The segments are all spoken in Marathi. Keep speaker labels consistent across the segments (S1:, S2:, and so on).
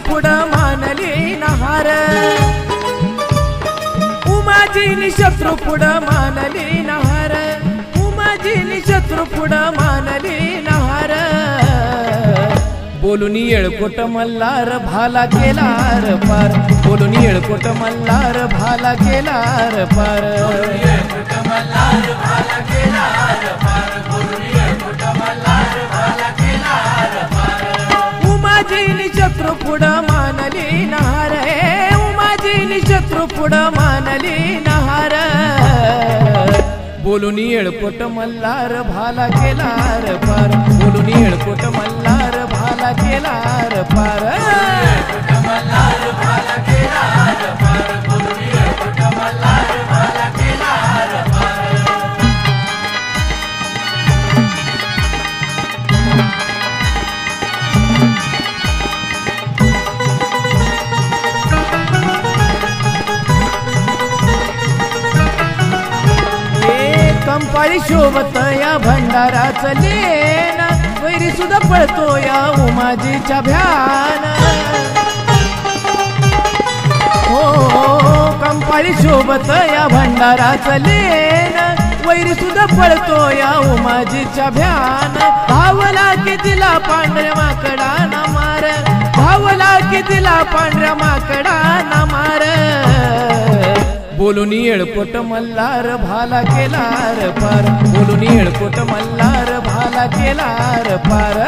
S1: पुढं मानली नहार उमाजीनी शत्रू पुढं मानली नहार उमाजीनी शत्रू पुढं मानली नहार बोलून येळकोट मल्हार भाला केलार पार बोलून येळकोट मल्हार भाला केलार पार उमाजीनी शत्रू पुढं मानली नहार उमाजीनी शत्रू पुढं मानली नहार बोलून येळकोट मल्हार भाला केलार पार बोलून येळकोट मल्हार भाला केलार पार कंपाळी शोभत या भंडाराचं लेन वैरी सुद्धा पळतो या उमाजीच्या भ्यान हो कंपाळी शोभत या भंडाराचं लेन वैरी सुद्धा पळतो या उमाजीच्या भ्यान धावला की तिला पांढऱ्या माकडा ना मार धावला की तिला पांढऱ्या माकडा ना मार बोलून येळकोट मल्हार भाला केलार पार बोलून येळकोट मल्हार भाला केलार पार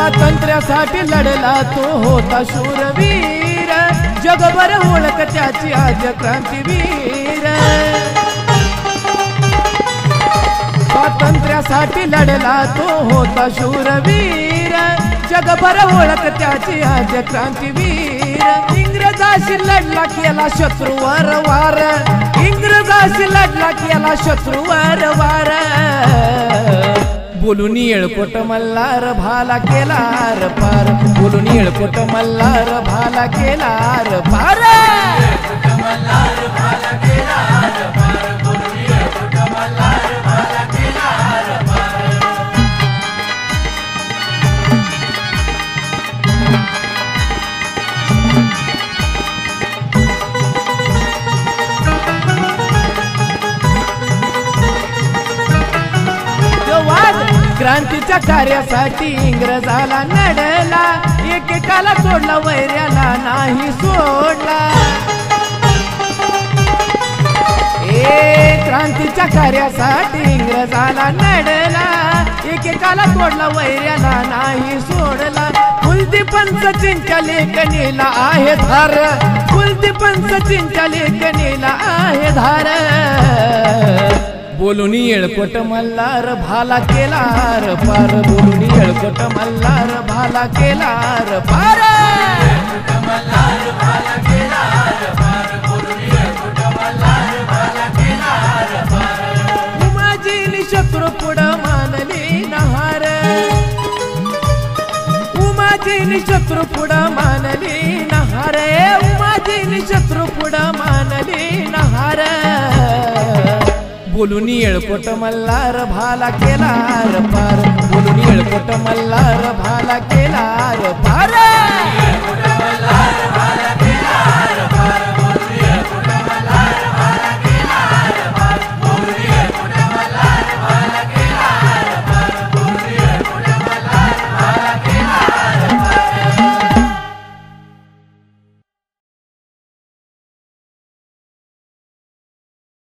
S1: स्वातंत्र्यासाठी लढला तो होता शूरवीर जगभर ओळख त्याची आज क्रांतीवीर स्वातंत्र्यासाठी लढला तो होता शूरवीर जगभर ओळख त्याची आज क्रांतीवीर इंग्रजाशी लढला केला शत्रूवर वार इंग्रजाशी लढला केला शत्रूवर वार बोलून येळकोट मल्हार भाला केलार पार बोलून येळकोट मल्हार भाला केलार पार क्रांतीच्या कार्यासाठी इंग्रजाला लढला एकेकाला सोडला वैऱ्याला नाही सोडला क्रांतीच्या कार्यासाठी इंग्रजाला लढला एकेकाला सोडला वैऱ्याला नाही सोडला कुलदीपन सचिनच्या लेखणीला आहे धार कुलदीपन सचिनच्या लेखणीला आहे धार बोलून येळकोट मल्हार भाला केलार पार बोलून येळकोट मल्हार भाला केलार पार उमाजीनी शत्रू पुढं मानली नहार उमाजीनी शत्रू पुढं मानली नहार उमाजीनी शत्रू पुढं मानली नहार बोलून येळकोट मल्हार भाला केलार पार बोलून येळकोट मल्हार भाला केलार पार